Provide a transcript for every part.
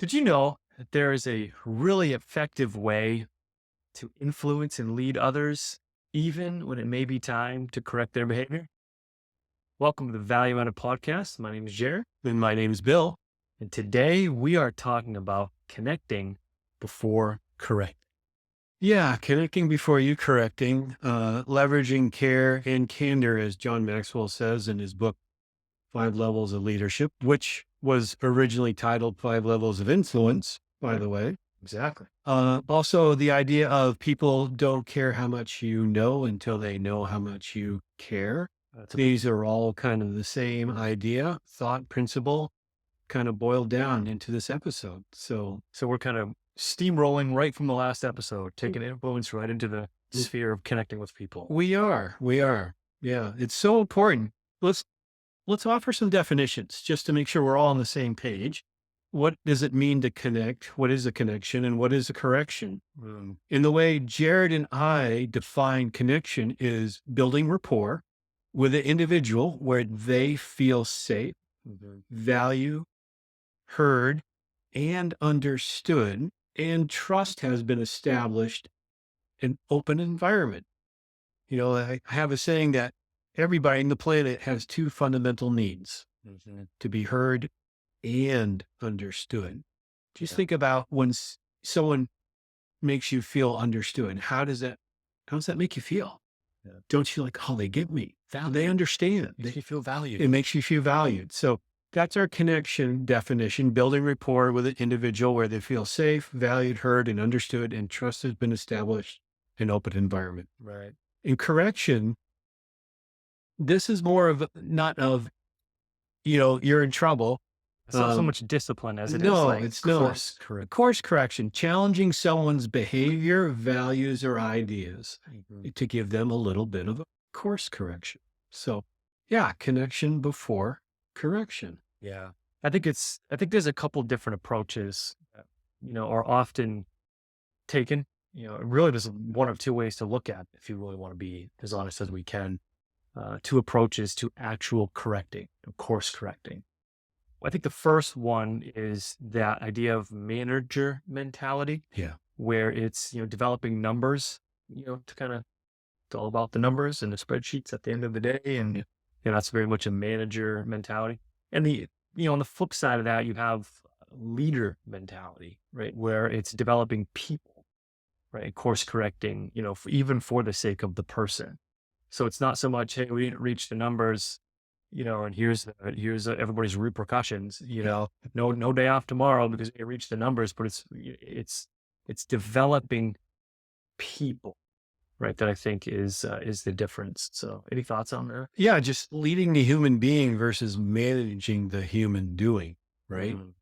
Did you know that there is a really effective way to influence and lead others, even when it may be time to correct their behavior? Welcome to the Value Added Podcast. My name is Jared. And my name's Bill. And today we are talking about connecting before correct. Yeah, connecting before you correcting, leveraging care and candor, as John Maxwell says in his book, Five Levels of Leadership, which was originally titled Five Levels of Influence, by the way. Exactly. Also, the idea of people don't care how much you know until they know how much you care. That's a, These are all kind of the same idea, thought, principle, kind of boiled down into this episode. so we're kind of steamrolling right from the last episode, taking influence right into the sphere of connecting with people. We are. Yeah, it's so important. Let's offer some definitions just to make sure we're all on the same page. What does it mean to connect? What is a connection and what is a correction? In the way Jared and I define connection is building rapport with an individual where they feel safe, value, heard, and understood, and trust has been established in open environment. You know, I have a saying that everybody on the planet has two fundamental needs: to be heard and understood. Just Yeah. think about when someone makes you feel understood. How does that make you feel? Yeah. Don't you feel like, oh, they get me? They understand. Makes you feel valued. It makes you feel valued. So that's our connection definition: building rapport with an individual where they feel safe, valued, heard, and understood, and trust has been established in open environment. Right. In correction, this is more of not of, you're in trouble. It's not so Um, much discipline as it is no, like it's no course correct. course correction, challenging someone's behavior, values, or ideas to give them a little bit of a course correction. So yeah, connection before correction. Yeah. I think there's a couple different approaches that, are often taken. Really there's one of two ways to look at, if you really want to be as honest as we can, two approaches to actual correcting, course correcting. I think the first one is that idea of manager mentality, Yeah. where it's, developing numbers, to kind of, it's all about the numbers and the spreadsheets at the end of the day. And that's very much a manager mentality. And on the flip side of that, you have leader mentality, right? Where it's developing people, right? Course correcting, even for the sake of the person. So it's not so much, hey, we didn't reach the numbers, and here's everybody's repercussions, no day off tomorrow because you reached the numbers, but it's developing people, right? That I think is the difference. So any thoughts on that? Yeah. Just leading the human being versus managing the human doing. Right. Mhm.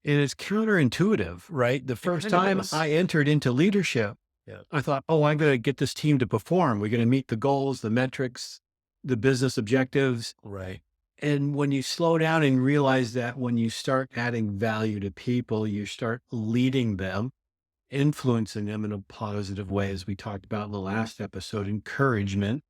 And it's counterintuitive, right? The first kind of time is. I entered into leadership, Yeah. I thought, oh, I'm going to get this team to perform. We're going to meet the goals, the metrics, the business objectives. Right. And when you slow down and realize that when you start adding value to people, you start leading them, influencing them in a positive way, as we talked about in the last episode, encouragement,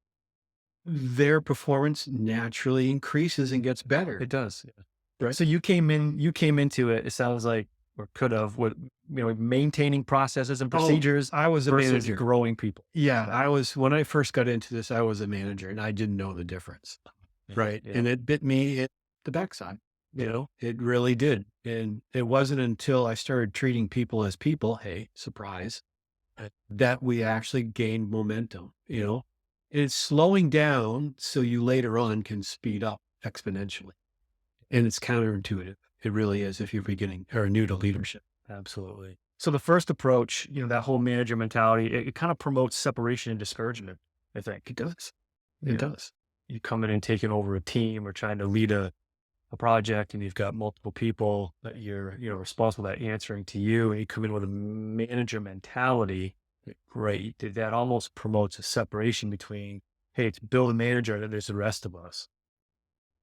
their performance naturally increases and gets better. It does. Yeah. Right. So you came into it sounds like, or could have, what, maintaining processes and procedures I was a versus manager. growing people. Yeah, when I first got into this, I was a manager and I didn't know the difference. Yeah. Right. Yeah. And it bit me at the backside. It really did. And it wasn't until I started treating people as people, hey, surprise, that we actually gained momentum. It's slowing down so you later on can speed up exponentially. And it's counterintuitive. It really is if you're beginning or new to leadership. Absolutely. So the first approach, that whole manager mentality, it kind of promotes separation and discouragement, I think. It does. Yeah. It does. You come in and taking over a team or trying to lead a project, and you've got multiple people that you're, responsible that answering to you, and you come in with a manager mentality, right? That almost promotes a separation between, hey, it's Bill the manager, and then there's the rest of us.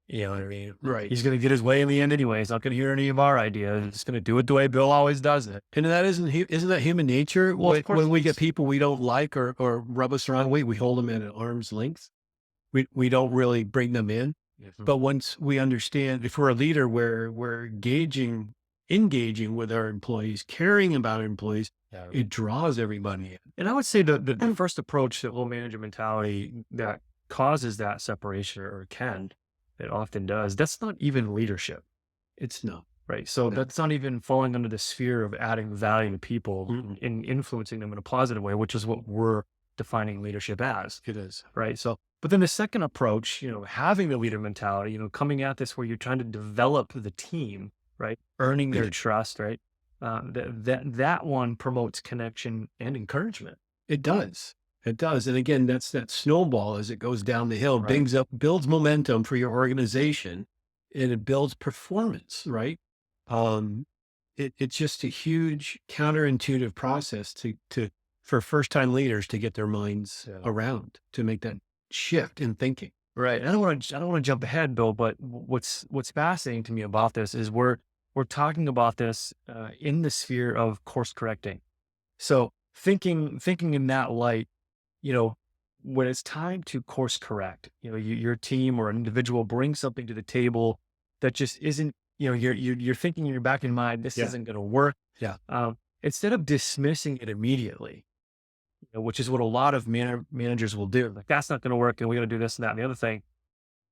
You know what I mean? Right. He's going to get his way in the end anyway. He's not going to hear any of our ideas. He's just going to do it the way Bill always does it. And that isn't that human nature? Well, of course When we it get is. people we don't like or rub us the wrong way, we hold them at an arm's length. We don't really bring them in. Mhm. But once we understand, if we're a leader, we're gauging engaging with our employees, caring about our employees, Yeah. it draws everybody in. And I would say the first approach to low manager mentality that causes that separation or can, it often does, that's not even leadership, It's not. right? So No. that's not even falling under the sphere of adding value to people Mm-mm. and influencing them in a positive way, which is what we're defining leadership as, It is. right? So, but then the second approach, having the leader mentality, coming at this where you're trying to develop the team, right? Earning their trust, right? That one promotes connection and encouragement. It does. It does. And again, that's that snowball as it goes down the hill, Right. builds momentum for your organization, and it builds performance, right? Um, it's just a huge counterintuitive process for first time leaders to get their minds Yeah. around, to make that shift in thinking. Right. I don't want to jump ahead, Bill, but what's fascinating to me about this is we're talking about this in the sphere of course correcting. So thinking in that light, you know, when it's time to course correct, your team or an individual brings something to the table that just isn't, you're thinking in your back of your mind, this Yeah. isn't going to work. Yeah. Instead of dismissing it immediately, which is what a lot of managers will do. Like, that's not going to work, and we got to do this and that and the other thing.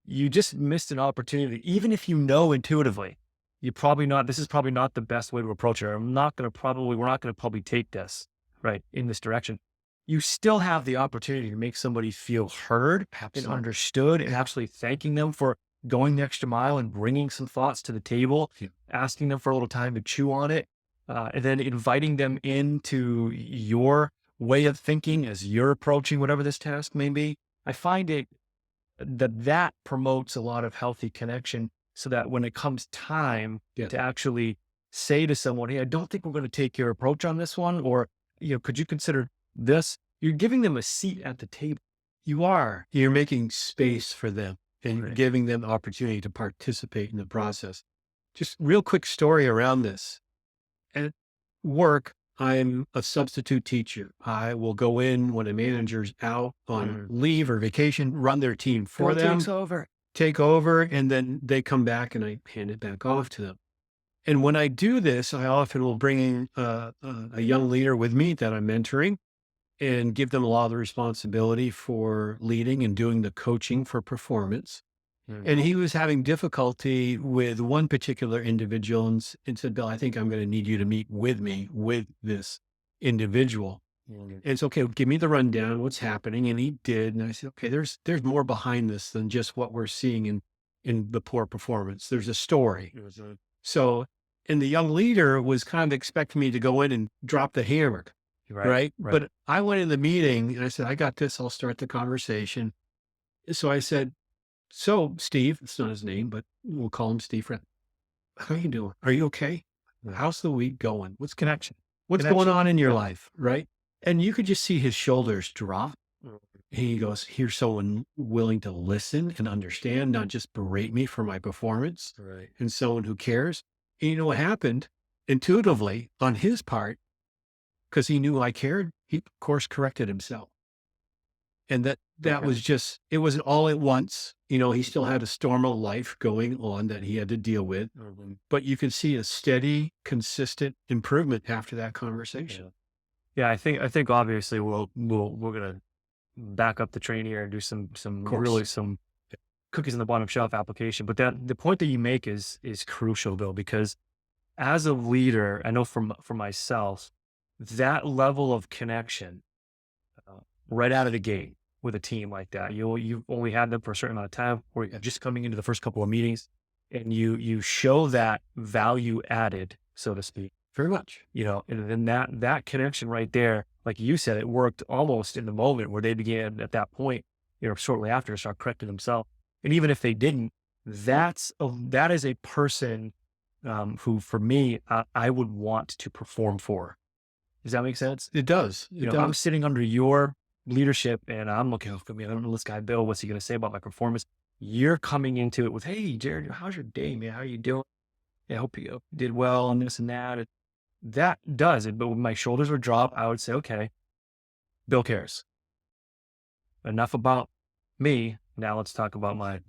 You just missed an opportunity, even if you know intuitively, this is probably not the best way to approach it. We're not going to probably take this right in this direction. You still have the opportunity to make somebody feel heard and Absolutely. understood, and actually thanking them for going the extra mile and bringing some thoughts to the table, Yeah. asking them for a little time to chew on it, and then inviting them into your way of thinking as you're approaching whatever this task may be. I find that promotes a lot of healthy connection, so that when it comes time Yeah. to actually say to someone, hey, I don't think we're going to take your approach on this one, or, could you consider this? You're giving them a seat at the table. You're making space for them and Right. giving them the opportunity to participate in the process. Just real quick story around this. At work, I'm a substitute teacher. I will go in when a manager's out on leave or vacation, run their team for them, Over. take over, and then they come back and I hand it back off to them. And when I do this, I often will bring in a young leader with me that I'm mentoring and give them a lot of the responsibility for leading and doing the coaching for performance. And he was having difficulty with one particular individual and said, Bill, I think I'm going to need you to meet with me with this individual. And it's okay. Give me the rundown. What's happening? And he did. And I said, okay, there's more behind this than just what we're seeing in the poor performance. There's a story. So, and the young leader was kind of expecting me to go in and drop the hammer. Right. But I went in the meeting and I said, I got this. I'll start the conversation. So I said, so Steve, it's not his name, but we'll call him Steve. How you doing? Are you okay? Yeah. How's the week going? What's connection? What's going on in your life? Right. And you could just see his shoulders drop. He goes, here's someone willing to listen and understand, not just berate me for my performance, Right. and someone who cares. And you know what happened? Intuitively on his part, because he knew I cared, he course corrected himself. And that was just, it wasn't all at once. He still had a storm of life going on that he had to deal with, but you could see a steady, consistent improvement after that conversation. Yeah, I think obviously we're gonna back up the train here and do some course. some cookies on the bottom shelf application. But the point that you make is crucial, Bill, because as a leader, I know for myself, that level of connection right out of the gate with a team like that, you've only had them for a certain amount of time, or you're just coming into the first couple of meetings, and you show that value added, so to speak. Very much. And then that connection right there, like you said, it worked almost in the moment where they began at that point, shortly after, to start correcting themselves. And even if they didn't, that is a person who, for me, I would want to perform for. Does that make sense? It does. I'm sitting under your leadership and I'm looking, I don't know this guy, Bill, what's he going to say about my performance? You're coming into it with, hey, Jared, how's your day, man? How are you doing? I hope you did well on this and that. That does it. But when my shoulders would drop, I would say, okay, Bill cares. Enough about me. Now let's talk about my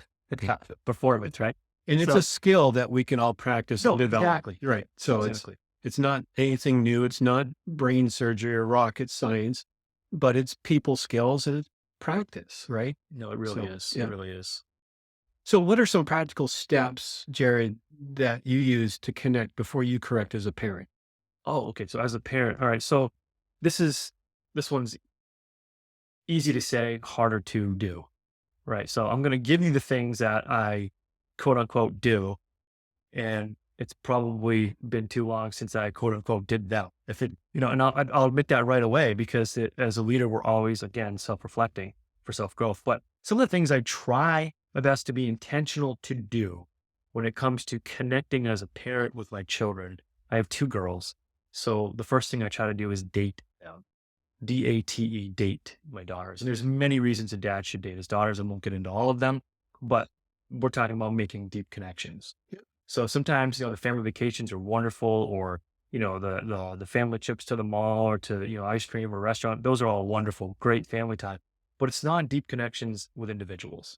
performance, right? And it's a So skill that we can all practice and no, develop. exactly, Right. So exactly. it's not anything new. It's not brain surgery or rocket science, but it's people skills and it's practice, right? No, it really So is. It yeah. really is. So what are some practical steps, Jared, that you use to connect before you correct as a parent? Oh, okay. So as a parent, all right. So this is this one's easy to say, harder to do. Right. So I'm going to give you the things that I quote unquote do. And it's probably been too long since I quote unquote did them. If it, and I'll admit that right away because as a leader, we're always, again, self reflecting for self growth. But some of the things I try my best to be intentional to do when it comes to connecting as a parent with my children. I have two girls. So the first thing I try to do is date them. DATE, date my daughters. And there's many reasons a dad should date his daughters. I won't get into all of them, but we're talking about making deep connections. Yeah. So sometimes, the family vacations are wonderful, or, the family trips to the mall or to, ice cream or restaurant. Those are all wonderful, great family time. But it's not deep connections with individuals,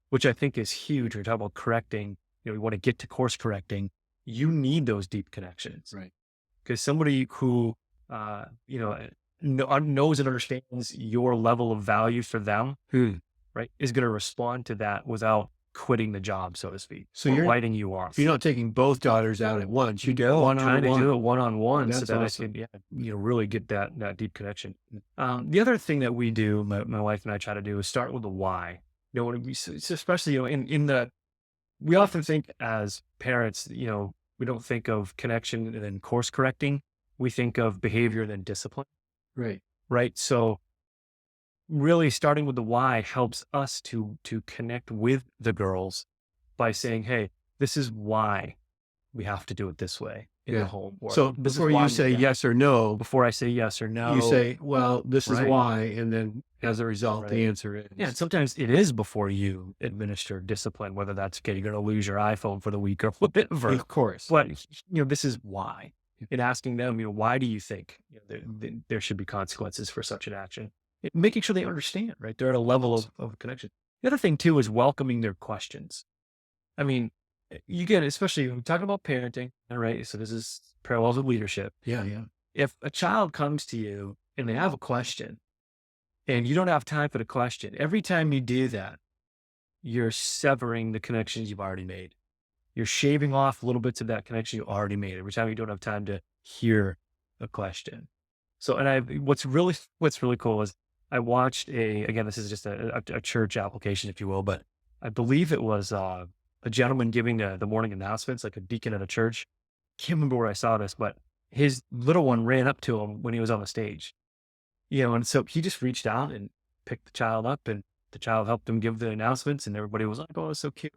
which I think is huge. When you're talking about correcting, you want to get to course correcting. You need those deep connections Right. because somebody who, uh, you know, knows and understands your level of value for them, right, is going to respond to that without quitting the job, so to speak, So or you're writing you off. not taking both daughters out at once. You do No, one trying on to do one. it one on one so That's that I awesome. can, yeah, really get that deep connection. The other thing that we do, my wife and I try to do, is start with the why. When we, especially, in the, we often think as parents, we don't think of connection and then course correcting. We think of behavior and then discipline, Right. right? So really starting with the why helps us to connect with the girls by saying, hey, this is why we have to do it this way in the Yeah. home, or So this is before why, you say yeah, yes or no, before I say yes or you no. say, well, this is Right, why. And then as a result, right. the answer Yeah, and is. sometimes it is before you administer discipline, whether that's, okay, you're going to lose your iPhone for the week or whatever. Of course. But this is why. And asking them, why do you think, there should be consequences for such an action? Making sure they understand, right? They're at a level of connection. The other thing too is welcoming their questions. I mean, you get, especially when we're talking about parenting, all right? So this is parallels with leadership. Yeah. Yeah. If a child comes to you and they have a question and you don't have time for the question, every time you do that, you're severing the connections you've already made. You're shaving off little bits of that connection you already made every time you don't have time to hear a question. So, and what's really cool is I watched again, this is just a church application, if you will, but I believe it was a gentleman giving the morning announcements, like a deacon at a church. Can't remember where I saw this, but his little one ran up to him when he was on the stage, and so he just reached out and picked the child up, and the child helped him give the announcements, and everybody was like, "Oh, it's so cute."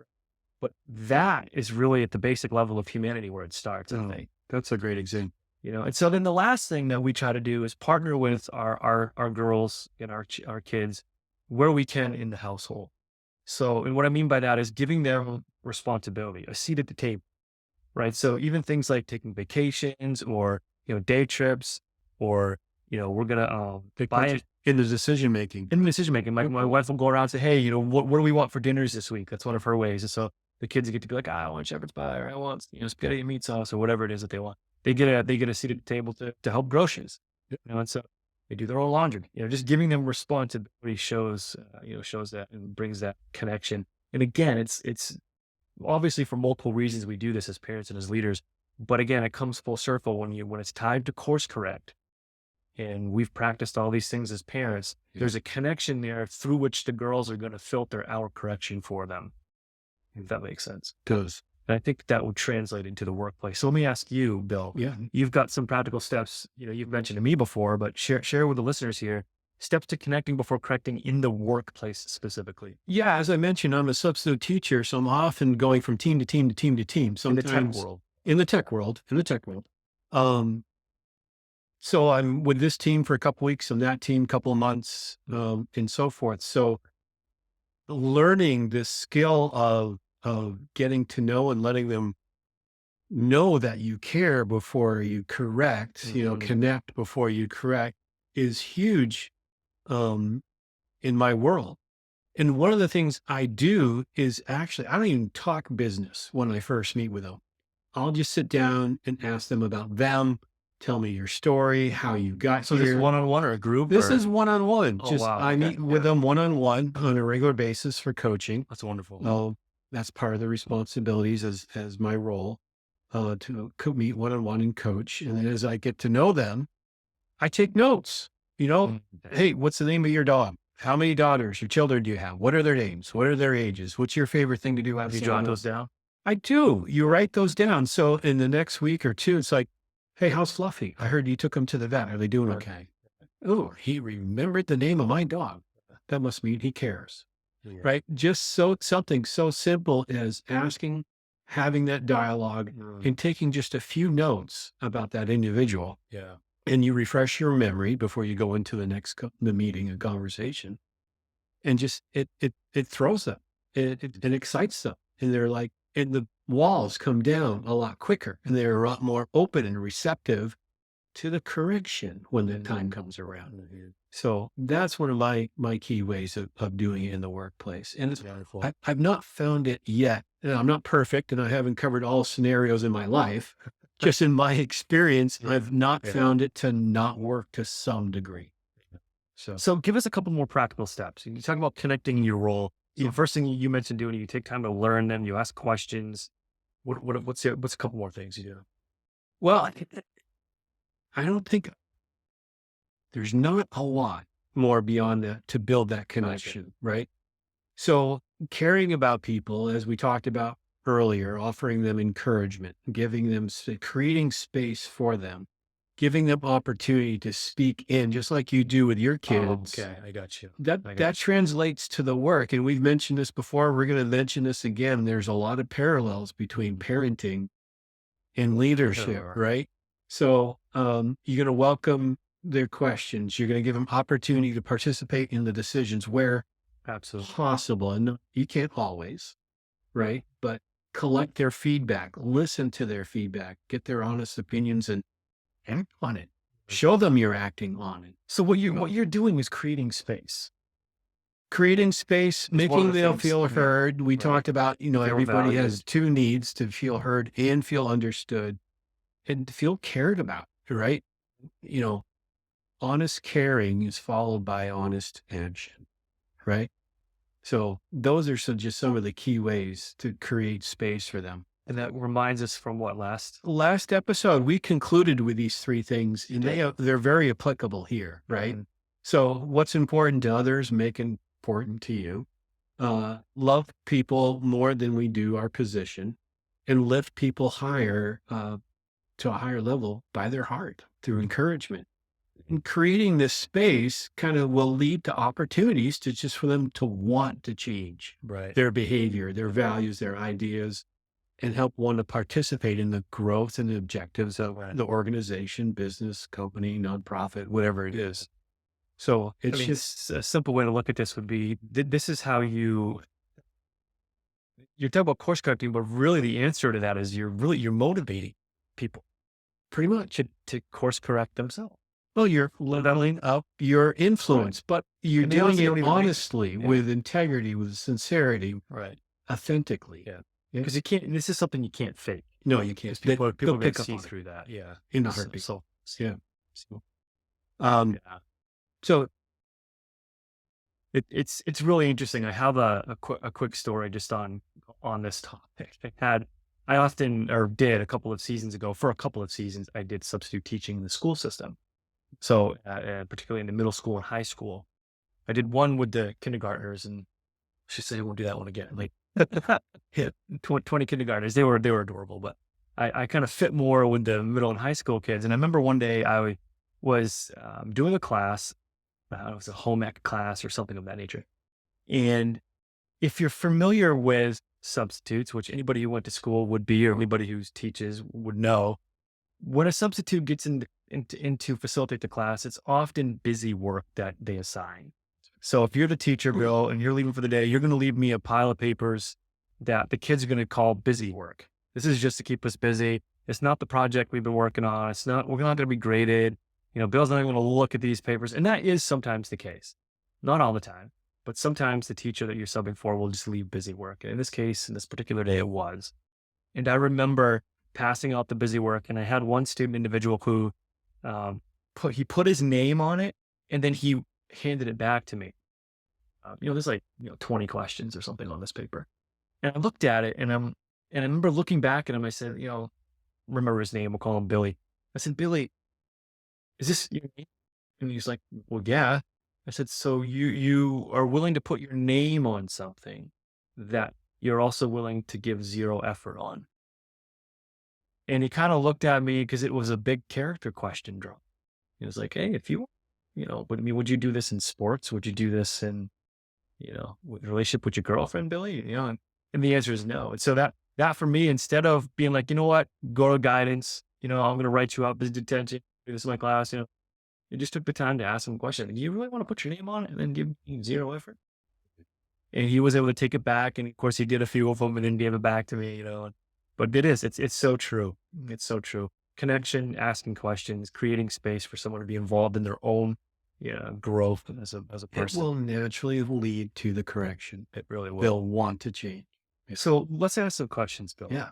But that is really at the basic level of humanity where it starts, I Oh, think. that's a great example. And so then the last thing that we try to do is partner with our girls and our kids where we can in the household. So, and what I mean by that is giving them responsibility, a seat at the table, right? So even things like taking vacations or, day trips, or, we're going to They buy put you it in the decision making. in the decision making. My wife will go around and say, hey, what do we want for dinners this week? That's one of her ways. And so the kids get to be like, I want shepherd's pie, or I want, spaghetti and meat sauce, or whatever it is that they want. They get a seat at the table to help groceries, and so they do their own laundry. Just giving them responsibility shows that and brings that connection. And again, it's obviously for multiple reasons we do this as parents and as leaders. But again, it comes full circle when it's time to course correct. And we've practiced all these things as parents. Yeah. There's a connection there through which the girls are going to filter our correction for them, if that makes sense. Does. And I think that would translate into the workplace. So let me ask you, Bill. Yeah. You've got some practical steps. You've mentioned to me before, but share with the listeners here steps to connecting before correcting in the workplace specifically. Yeah. As I mentioned, I'm a substitute teacher, so I'm often going from team to team to team to team. In the tech Sometimes world. in the tech world, so I'm with this team for a couple weeks and that team, couple of months, and so forth. So learning this skill of getting to know and letting them know that you care before you correct, Mhm. connect before you correct is huge, in my world. And one of the things I do is actually, I don't even talk business when I first meet with them. I'll just sit down and ask them about them. Tell me your story, how you got So this here. one-on-one or a group This or? is one-on-one. Oh, Just wow. I Okay. meet with Yeah. them one-on-one on a regular basis for coaching. That's wonderful. Oh, that's part of the responsibilities as my role, to meet one-on-one and coach. And then as I get to know them, I take notes. You know, Mm. hey, what's the name of your dog? How many daughters or children do you have? What are their names? What are their ages? What's your favorite thing to do Have you outside jot of? those down? I do. You write those down. So in the next week or two, it's like, hey, how's Fluffy? I heard you took him to the vet. Are they doing Right. okay? Oh, he remembered the name of my dog. That must mean he cares, Yeah. right? Just so something so simple as asking, having that dialogue, Mm. and taking just a few notes about that individual. Yeah. And you refresh your memory before you go into the next the meeting and conversation, and just it throws them, it excites them, and they're like, and the walls come down a lot quicker, and they're a lot more open and receptive to the correction when the time comes around. Mhm. So that's one of my key ways of doing it in the workplace. And it's, Wonderful. I've not found it yet. And I'm not perfect and I haven't covered all scenarios in my life. Just in my experience, Yeah. I've not Yeah. found it to not work to some degree. So So give us a couple more practical steps. You talk about connecting your role. So the first thing you mentioned doing, you take time to learn them, you ask questions. What's a couple more things you do? well, I don't think there's not a lot more beyond that to build that connection, right? So caring about people, as we talked about earlier, offering them encouragement, giving them, creating space for them, giving them opportunity to speak in, just like you do with your kids. Okay, I got you. That I got that translates to the work. And we've mentioned this before. We're going to mention this again. There's a lot of parallels between parenting and leadership, Sure. right? So you're going to welcome their questions. You're going to give them opportunity to participate in the decisions where Absolutely. possible. And you can't always, right? But collect their feedback, listen to their feedback, get their honest opinions and act on it. Show them you're acting on it. So what you're doing is creating space. Creating space, one of making the them things. feel Yeah. heard. We Right. talked about, Feel everybody has valued. two needs: to feel heard and feel understood and to feel cared about, right? You know, honest caring is followed by honest action, right? So those are just some of the key ways to create space for them. And that reminds us from what last? Last episode, we concluded with these three things, and did. they're very applicable here, right? Mhm. So what's important to others, make important to you. Love people more than we do our position, and lift people higher, to a higher level by their heart through encouragement. And creating this space kind of will lead to opportunities to just for them to want to change Right. their behavior, their values, their ideas, and help one to participate in the growth and the objectives of Right. the organization, business, company, nonprofit, whatever it is. So it's just A simple way to look at this would be this is how you're talking about course correcting, but really the answer to that is you're motivating people pretty much. to course correct themselves. Well, you're leveling up your influence, but you're And they doing honestly it don't even honestly, yeah. with integrity, with sincerity, Right. authentically. Yeah. Yeah. Because you can't. This is something you can't fake. No, you can't. Because people are They'll going to pick up see on it through that. Yeah. in a So, heartbeat. so Yeah. so, Um, yeah. so It's really interesting. I have a quick story just on this topic. I often or did a couple of seasons ago for a couple of seasons I did substitute teaching in the school system. So particularly in the middle school and high school, I did one with the kindergartners, and I should say I won't do that one again. Like hit 20 kindergartners, they were adorable, but I kind of fit more with the middle and high school kids. And I remember one day I was doing a class. It was a home ec class or something of that nature. And if you're familiar with substitutes, which anybody who went to school would be, or anybody who teaches would know, when a substitute gets into facilitate the class, it's often busy work that they assign. So if you're the teacher, Bill, and you're leaving for the day, you're going to leave me a pile of papers that the kids are going to call busy work. This is just to keep us busy. It's not the project we've been working on. We're not going to be graded. Bill's not even going to look at these papers. And that is sometimes the case. Not all the time. but sometimes the teacher that you're subbing for will just leave busy work. And in this case, in this particular day, it was. And I remember passing out the busy work, and I had one student individual who he put his name on it, and then he handed it back to me. There's like 20 questions or something on this paper, and I looked at it, and I remember looking back at him. I said, remember his name? We'll call him Billy. I said, Billy, is this your name? And he's like, well, yeah. I said, so you are willing to put your name on something that you're also willing to give zero effort on. And he kind of looked at me because it was a big character question drop. He was like, hey, if would you do this in sports? Would you do this in, relationship with your girlfriend, Billy? And the answer is no. And so that for me, instead of being like, you know what, go to guidance, I'm going to write you up as detention. This is my class, you just took the time to ask him a question. Do you really want to put your name on it and then give me zero effort? And he was able to take it back. And of course, he did a few of them and then gave it back to me, But it's so true. It's so true. Connection, asking questions, creating space for someone to be involved in their own growth as a It person. will naturally lead to the correction. It really will. They'll want to change. So let's ask some questions, Bill. Yeah.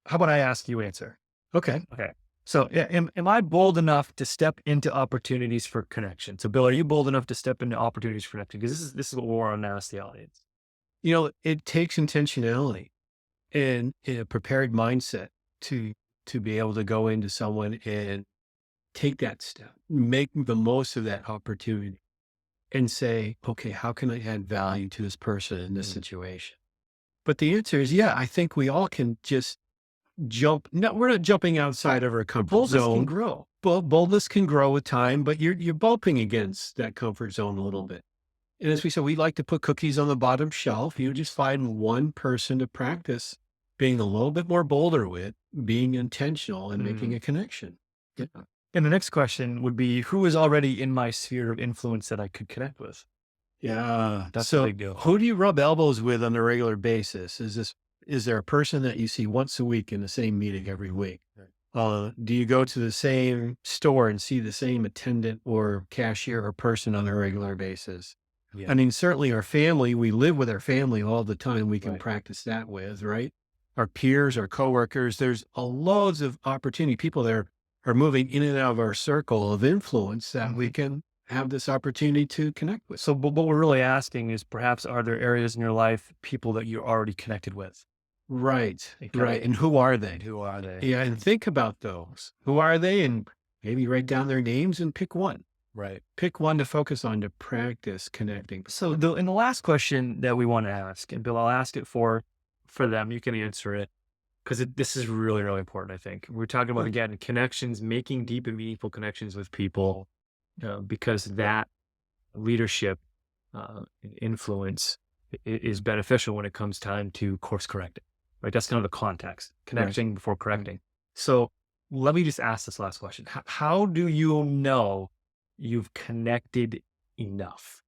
How about I ask you answer? Okay. Okay. So am I bold enough to step into opportunities for connection? So Bill, are you bold enough to step into opportunities for connection? Because this is what we want to ask the audience. It takes intentionality and a prepared mindset to be able to go into someone and take that step, make the most of that opportunity and say, okay, how can I add value to this person in this situation? But the answer is, yeah, I think we all can just jump. No, we're not jumping outside of our comfort Boldness zone. can grow. Boldness can grow with time, but you're bumping against that comfort zone a little bit. And as we said, we like to put cookies on the bottom shelf. You just find one person to practice being a little bit more bolder with, being intentional and making a connection. Yeah. And the next question would be, who is already in my sphere of influence that I could connect with? Yeah. That's a big deal. Who do you rub elbows with on a regular basis? Is there a person that you see once a week in the same meeting every week? Do you go to the same store and see the same attendant or cashier or person on a regular basis? Yeah. I mean, certainly our family, we live with our family all the time. We can Right. practice that with, right? Our peers, our coworkers, there's loads of opportunity. People that are moving in and out of our circle of influence that we can have this opportunity to connect with. So but what we're really asking is perhaps, are there areas in your life, people that you're already connected with? Right. Okay. Right. And who are they? Who are they? Yeah. And think about those. Who are they? And maybe write down their names and pick one. Right. Pick one to focus on to practice connecting. So in the last question that we want to ask, and Bill, I'll ask it for them. You can answer it because this is really, really important. I think we're talking about, again, connections, making deep and meaningful connections with people, because that leadership influence is beneficial when it comes time to course correct it. Right. That's kind of the context, connecting before correcting. So let me just ask this last question. How do you know you've connected enough?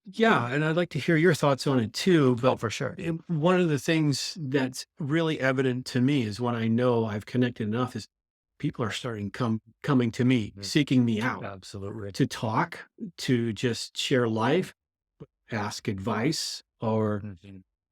Yeah. And I'd like to hear your thoughts on it too. But For sure. one of the things that's really evident to me is when I know I've connected enough is people are starting coming to me, seeking me out Absolutely. to talk, to just share life, ask advice or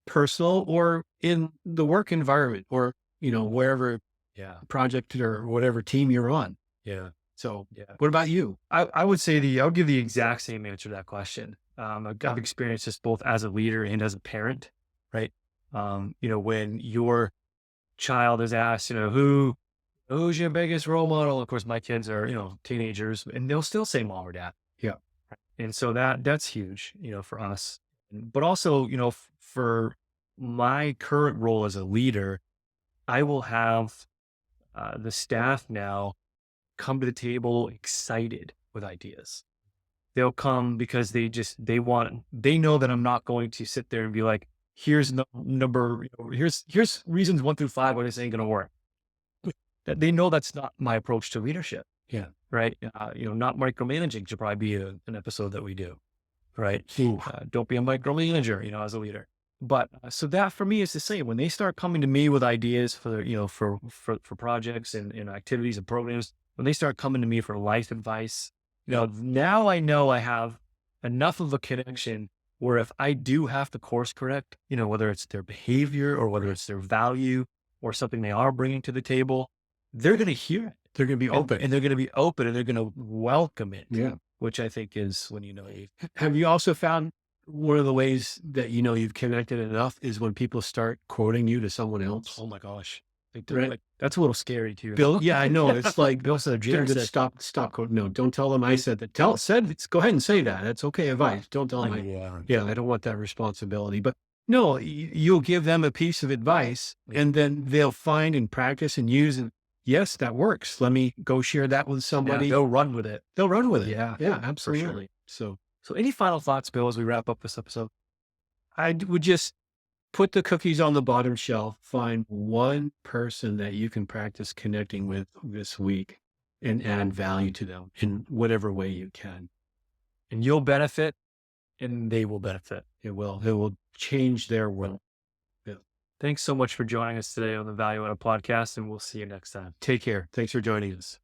personal or in the work environment or, wherever Yeah. project or whatever team you're on. Yeah. So Yeah. what about you? I would say I would give the exact same answer to that question. I've experienced this both as a leader and as a parent, right? When your child is asked, who's your biggest role model? Of course, my kids are, teenagers, and they'll still say mom or dad. Yeah. And so that's huge, for us. But also, for my current role as a leader, I will have the staff now come to the table excited with ideas. They'll come because they know that I'm not going to sit there and be like, here's number, here's reasons 1 through 5 why this ain't going to work. That they know that's not my approach to leadership. Yeah. Right. Not micromanaging should probably be an episode that we do. Right. Don't be a micromanager, as a leader. But so that for me is the same. When they start coming to me with ideas for, for projects and activities and programs, when they start coming to me for life advice, now I know I have enough of a connection where if I do have to course correct, whether it's their behavior or whether it's their value or something they are bringing to the table, they're going to hear it. They're going to be And, open. and they're going to be open and they're going to welcome it, Yeah. which I think is when you. Have you also found one of the ways that you've connected enough is when people start quoting you to someone else? Oh my gosh. Right. Like, that's a little scary too. Bill, yeah, I know. It's like Bill said, They're gonna stop quote. No, don't tell them I said that. Go ahead and say that. That's okay advice. Don't tell them yeah, I don't want that responsibility. But no, you'll give them a piece of advice and then they'll find and practice and use and yes, that works. Let me go share that with somebody. they'll run with it. They'll run with it. Yeah, Yeah, for absolutely. sure. So any final thoughts, Bill, as we wrap up this episode? Would just put the cookies on the bottom shelf, find one person that you can practice connecting with this week and add value to them in whatever way you can. And you'll benefit and they will benefit. It will change their world. Yeah. Thanks so much for joining us today on the Value Added Podcast, and we'll see you next time. Take care. Thanks for joining us.